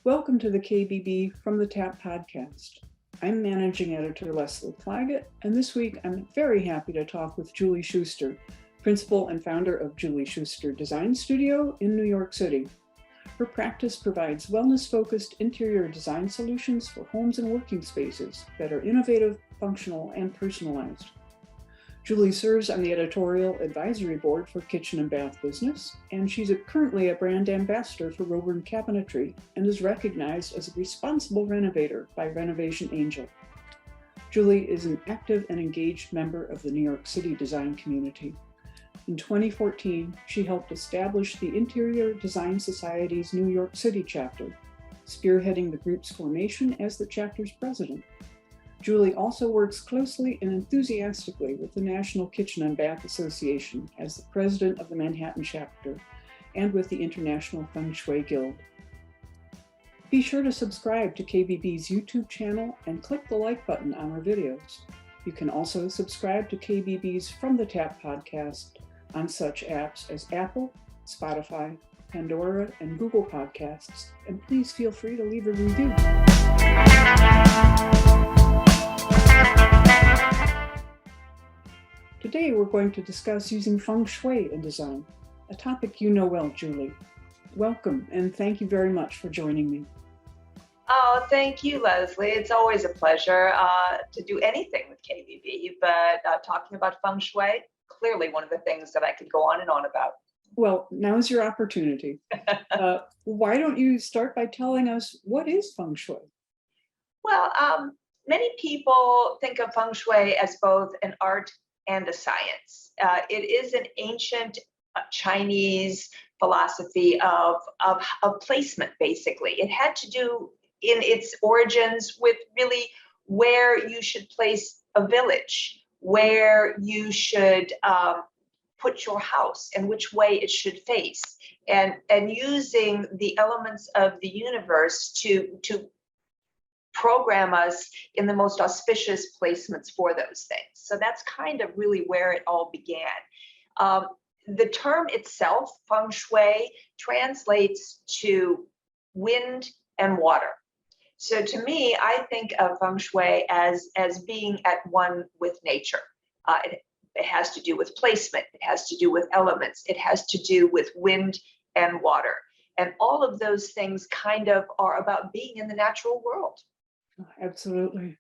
Welcome to the KBB From the Tap podcast. I'm Managing Editor Leslie Claggett, and this week I'm very happy to talk with Julie Schuster, principal and founder of Julie Schuster Design Studio in New York City. Her practice provides wellness-focused interior design solutions for homes and working spaces that are innovative, functional, and personalized. Julie serves on the editorial advisory board for Kitchen and Bath Business, and she's currently a brand ambassador for Roburn Cabinetry and is recognized as a responsible renovator by Renovation Angel. Julie is an active and engaged member of the New York City design community. In 2014, she helped establish the Interior Design Society's New York City chapter, spearheading the group's formation as the chapter's president. Julie also works closely and enthusiastically with the National Kitchen and Bath Association as the president of the Manhattan chapter and with the International Feng Shui Guild. Be sure to subscribe to KBB's YouTube channel and click the like button on our videos. You can also subscribe to KBB's From the Tap podcast on such apps as Apple, Spotify, Pandora, and Google Podcasts, and please feel free to leave a review. Today, we're going to discuss using Feng Shui in design, a topic you know well, Julie. Welcome, and thank you very much for joining me. Oh, thank you, Leslie. It's always a pleasure to do anything with KBB, but talking about Feng Shui, clearly one of the things that I could go on and on about. Well, now's your opportunity. Why don't you start by telling us what is Feng Shui? Well, many people think of Feng Shui as both an art and a science. It is an ancient Chinese philosophy of placement, basically. It had to do in its origins with really where you should place a village, where you should put your house and which way it should face, and using the elements of the universe to program us in the most auspicious placements for those things. So that's kind of really where it all began. The term itself, Feng Shui, translates to wind and water. So to me, I think of Feng Shui as being at one with nature. It has to do with placement. It has to do with elements. It has to do with wind and water. And all of those things kind of are about being in the natural world. Absolutely.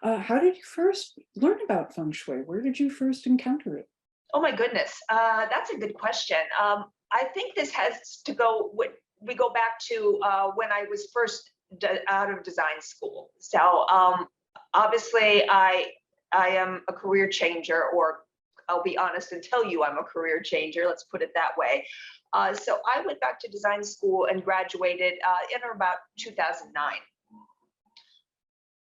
How did you first learn about Feng Shui? Where did you first encounter it? Oh my goodness, that's a good question. I think this has to go, we go back to when I was first out of design school. So obviously I am a career changer, or I'll be honest and tell you I'm a career changer, let's put it that way. So I went back to design school and graduated in about 2009.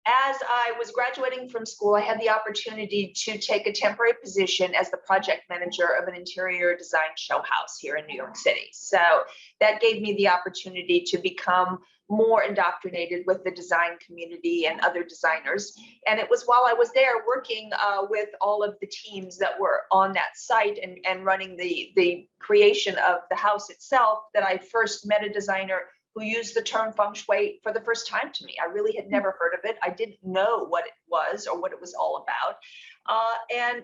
As I was graduating from school, I had the opportunity to take a temporary position as the project manager of an interior design show house here in New York City. So that gave me the opportunity to become more indoctrinated with the design community and other designers. And it was while I was there working with all of the teams that were on that site and running the creation of the house itself that I first met a designer who used the term Feng Shui for the first time to me. I really had never heard of it. I didn't know what it was or what it was all about. And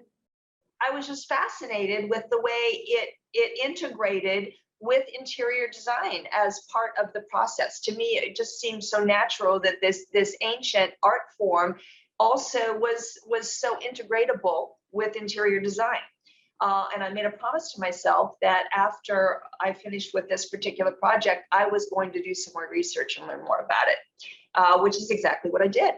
I was just fascinated with the way it integrated with interior design as part of the process. To me, it just seemed so natural that this ancient art form also was so integratable with interior design. And I made a promise to myself that after I finished with this particular project, I was going to do some more research and learn more about it, which is exactly what I did.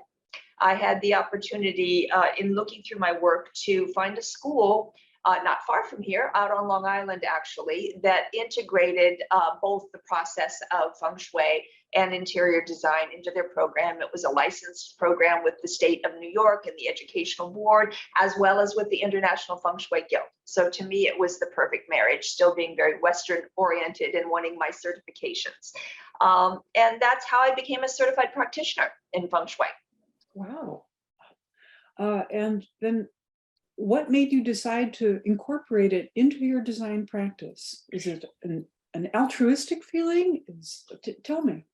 I had the opportunity in looking through my work to find a school not far from here, out on Long Island, actually, that integrated both the process of Feng Shui and interior design into their program. It was a licensed program with the state of New York and the educational board, as well as with the International Feng Shui Guild. So to me, it was the perfect marriage, still being very Western oriented and wanting my certifications. And that's how I became a certified practitioner in Feng Shui. Wow. And then what made you decide to incorporate it into your design practice? Is it an altruistic feeling? Tell me.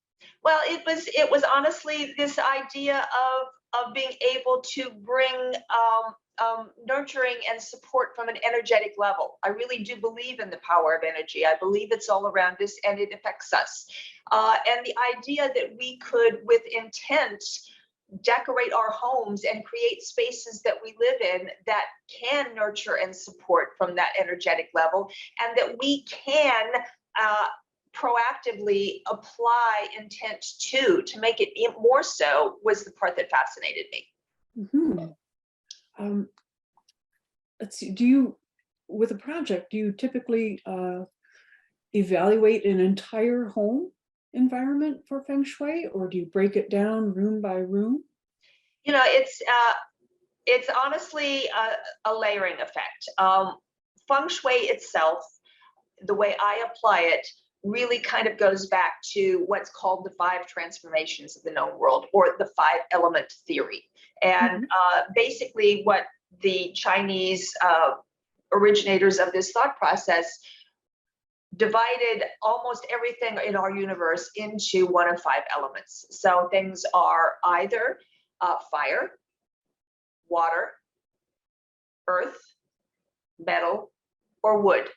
Well, it was honestly this idea of being able to bring nurturing and support from an energetic level. I really do believe in the power of energy. I believe it's all around us and it affects us. And the idea that we could, with intent, decorate our homes and create spaces that we live in that can nurture and support from that energetic level, and that we can proactively apply intent to make it more so, was the part that fascinated me. Mm-hmm. Let's see, with a project, do you typically evaluate an entire home environment for Feng Shui, or do you break it down room by room? You know, it's honestly a layering effect. Feng Shui itself, the way I apply it, really kind of goes back to what's called the 5 transformations of the known world, or the 5 element theory. And basically what the Chinese originators of this thought process divided almost everything in our universe into one of 5 elements. So things are either fire, water, earth, metal, or wood.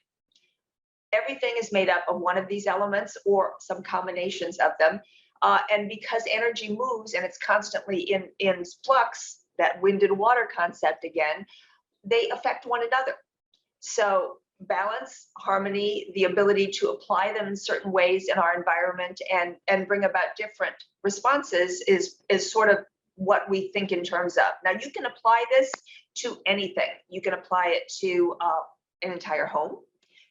Everything is made up of one of these elements or some combinations of them. And because energy moves and it's constantly in flux, that wind and water concept again, they affect one another. So balance, harmony, the ability to apply them in certain ways in our environment and bring about different responses is sort of what we think in terms of. Now, you can apply this to anything. You can apply it to an entire home.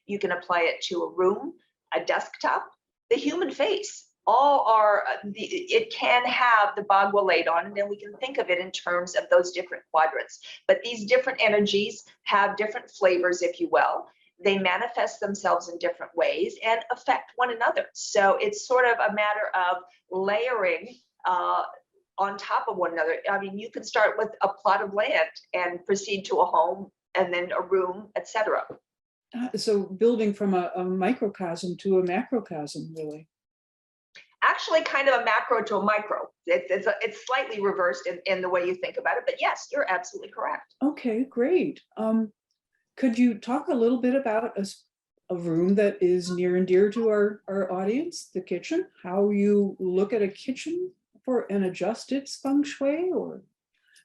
You can apply it to a room, a desktop, the human face. All are, it can have the Bagua laid on, and then we can think of it in terms of those different quadrants. But these different energies have different flavors, if you will. They manifest themselves in different ways and affect one another. So it's sort of a matter of layering on top of one another. I mean, you can start with a plot of land and proceed to a home and then a room, etc. So building from a microcosm to a macrocosm, really. Actually, kind of a macro to a micro. It's slightly reversed in the way you think about it, but yes, you're absolutely correct. Okay, great. Could you talk a little bit about a room that is near and dear to our audience, the kitchen? How you look at a kitchen and adjust its Feng Shui, or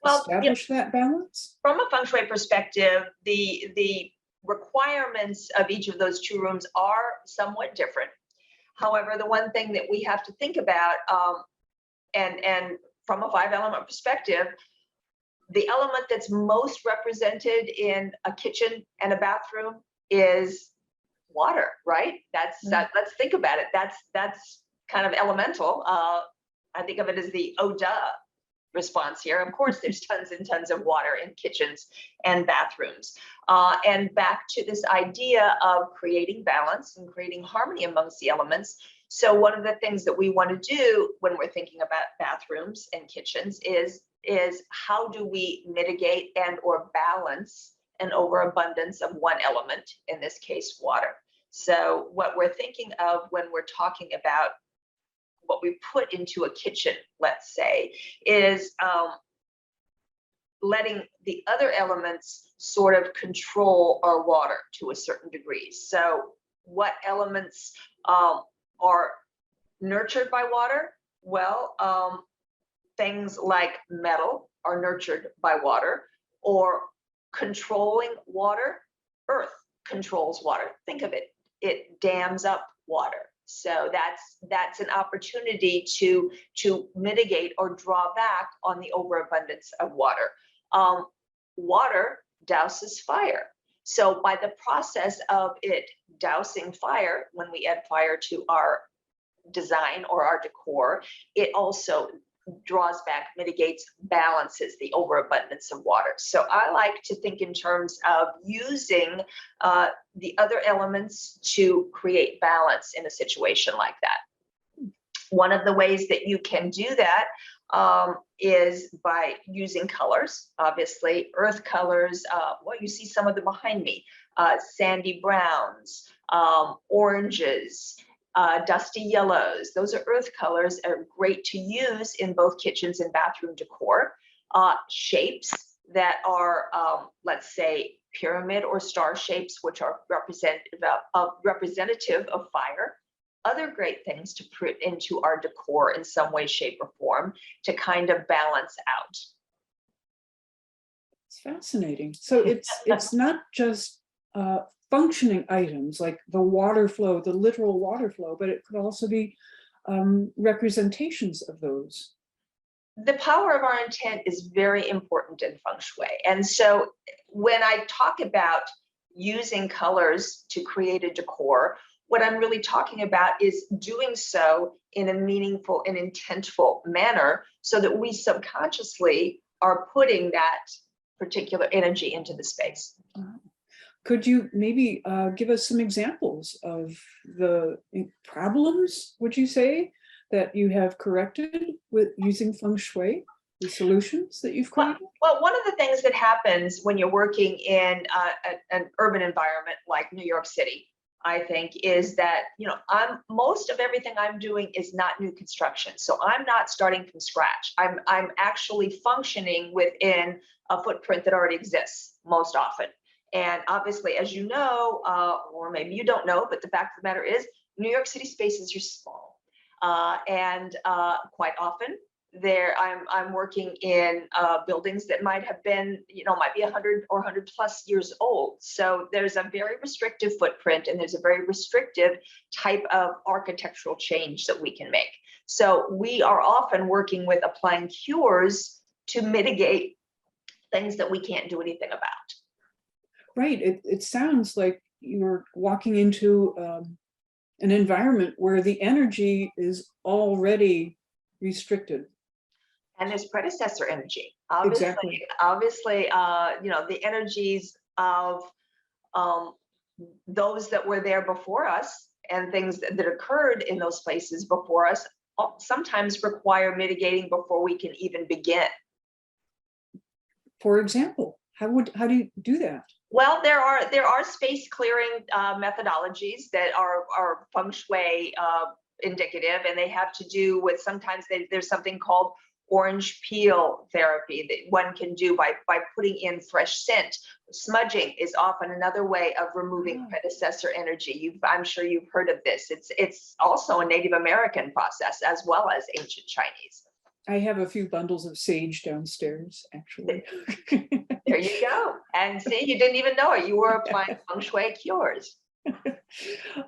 establish that balance? From a Feng Shui perspective, the requirements of each of those 2 rooms are somewhat different. However, the one thing that we have to think about, and from a 5 element perspective, the element that's most represented in a kitchen and a bathroom is water, right? Let's think about it. That's kind of elemental. I think of it as the oh duh response here. Of course, there's tons and tons of water in kitchens and bathrooms. And back to this idea of creating balance and creating harmony amongst the elements. So one of the things that we want to do when we're thinking about bathrooms and kitchens is how do we mitigate and or balance an overabundance of one element, in this case, water. So what we're thinking of when we're talking about what we put into a kitchen, let's say, is letting the other elements sort of control our water to a certain degree. So what elements are nurtured by water? Well, things like metal are nurtured by water, or controlling water. Earth controls water. Think of it, it dams up water. So that's an opportunity to mitigate or draw back on the overabundance of water. Water douses fire. So by the process of it dousing fire, when we add fire to our design or our decor, it also draws back, mitigates, balances the overabundance of water. So I like to think in terms of using the other elements to create balance in a situation like that. One of the ways that you can do that is by using colors. Obviously, earth colors, well, you see some of them behind me, sandy browns, oranges, dusty yellows. Those are earth colors, are great to use in both kitchens and bathroom decor. Shapes that are, let's say, pyramid or star shapes, which are representative of fire. Other great things to put into our decor in some way, shape, or form to kind of balance out. It's fascinating. So it's not just functioning items like the water flow, the literal water flow, but it could also be representations of those. The power of our intent is very important in Feng Shui. And so when I talk about using colors to create a decor, what I'm really talking about is doing so in a meaningful and intentful manner so that we subconsciously are putting that particular energy into the space. Could you maybe give us some examples of the problems, would you say, that you have corrected with using Feng Shui, the solutions that you've created? Well, one of the things that happens when you're working in an urban environment like New York City, I think, is that, most of everything I'm doing is not new construction. So I'm not starting from scratch. I'm actually functioning within a footprint that already exists most often. And obviously, as you know, or maybe you don't know, but the fact of the matter is, New York City spaces are small. And quite often, I'm working in buildings that might have been, might be 100 or 100 plus years old. So there's a very restrictive footprint, and there's a very restrictive type of architectural change that we can make. So we are often working with applying cures to mitigate things that we can't do anything about. Right. It sounds like you're walking into an environment where the energy is already restricted. And there's predecessor energy. Exactly. Obviously, the energies of those that were there before us and things that occurred in those places before us sometimes require mitigating before we can even begin. For example, how do you do that? Well, there are space clearing methodologies that are Feng Shui indicative, and they have to do with, sometimes there's something called orange peel therapy that one can do by putting in fresh scent. Smudging is often another way of removing predecessor energy. I'm sure you've heard of this. It's also a Native American process as well as ancient Chinese. I have a few bundles of sage downstairs, actually. There you go. And see, you didn't even know it. You were applying Feng Shui cures.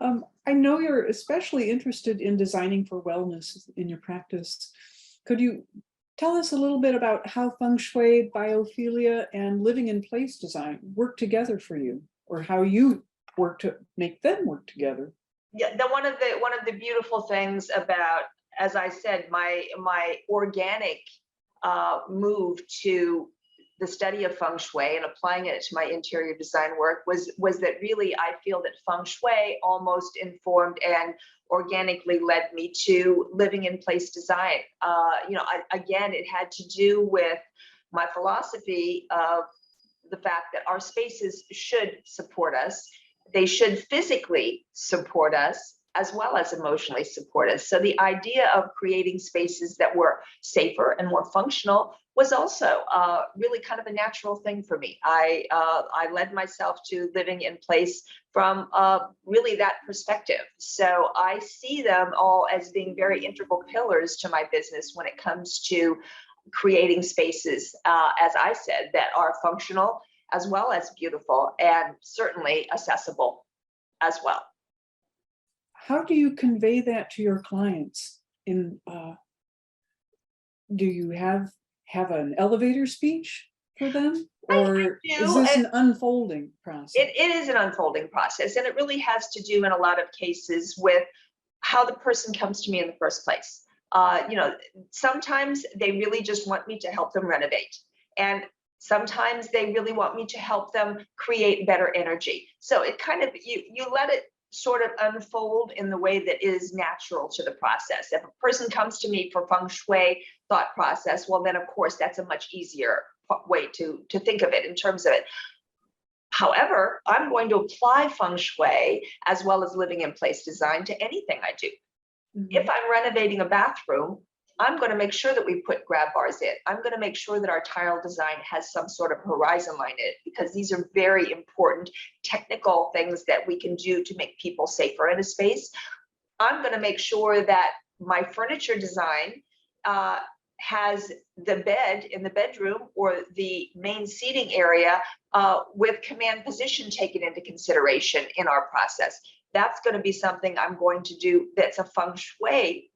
I know you're especially interested in designing for wellness in your practice. Could you tell us a little bit about how Feng Shui, biophilia, and living in place design work together for you, or how you work to make them work together? Yeah, one of the beautiful things about, as I said, my organic move to the study of Feng Shui and applying it to my interior design work was that really I feel that Feng Shui almost informed and organically led me to living in place design. Again, it had to do with my philosophy of the fact that our spaces should support us. They should physically support us as well as emotionally support us. So the idea of creating spaces that were safer and more functional was also really kind of a natural thing for me. I led myself to living in place from really that perspective. So I see them all as being very integral pillars to my business when it comes to creating spaces, as I said, that are functional as well as beautiful and certainly accessible as well. How do you convey that to your clients? Do you have an elevator speech for them, or is this an unfolding process? It is an unfolding process, and it really has to do in a lot of cases with how the person comes to me in the first place. Sometimes they really just want me to help them renovate, and sometimes they really want me to help them create better energy. So it kind of, you let it sort of unfold in the way that is natural to the process. If a person comes to me for Feng Shui thought process, well, then of course that's a much easier way to think of it in terms of it. However, I'm going to apply Feng Shui as well as living in place design to anything I do. If I'm renovating a bathroom, I'm going to make sure that we put grab bars in. I'm going to make sure that our tile design has some sort of horizon line in it, because these are very important technical things that we can do to make people safer in a space. I'm going to make sure that my furniture design has the bed in the bedroom or the main seating area with command position taken into consideration in our process. That's going to be something I'm going to do that's a Feng Shui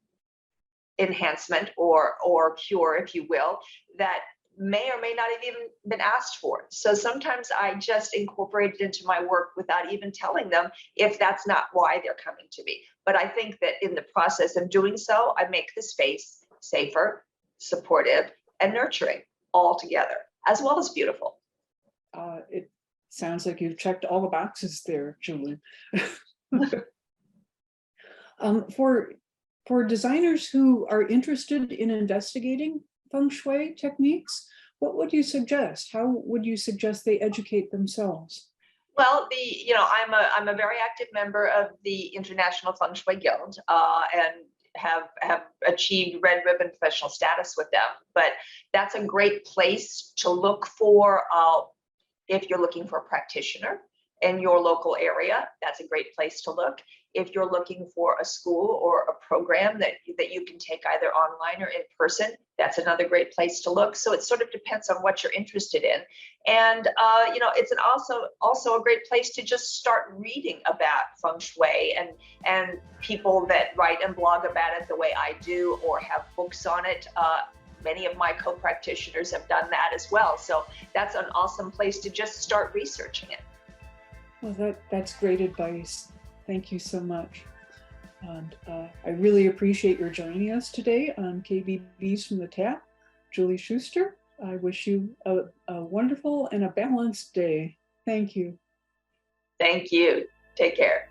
enhancement or cure, if you will, that may or may not have even been asked for. So sometimes I just incorporate it into my work without even telling them if that's not why they're coming to me. But I think that in the process of doing so, I make the space safer, supportive, and nurturing all together, as well as beautiful. It sounds like you've checked all the boxes there, Julie. For designers who are interested in investigating Feng Shui techniques, what would you suggest? How would you suggest they educate themselves? Well, I'm a very active member of the International Feng Shui Guild, and have achieved red ribbon professional status with them. But that's a great place to look for if you're looking for a practitioner in your local area. That's a great place to look. If you're looking for a school or a program that you can take either online or in person, that's another great place to look. So it sort of depends on what you're interested in. And it's also a great place to just start reading about Feng Shui and people that write and blog about it the way I do, or have books on it. Many of my co-practitioners have done that as well. So that's an awesome place to just start researching it. Well, that's great advice. Thank you so much. And I really appreciate your joining us today on KBB's From the Tap. Julie Schuster, I wish you a wonderful and a balanced day. Thank you. Thank you. Take care.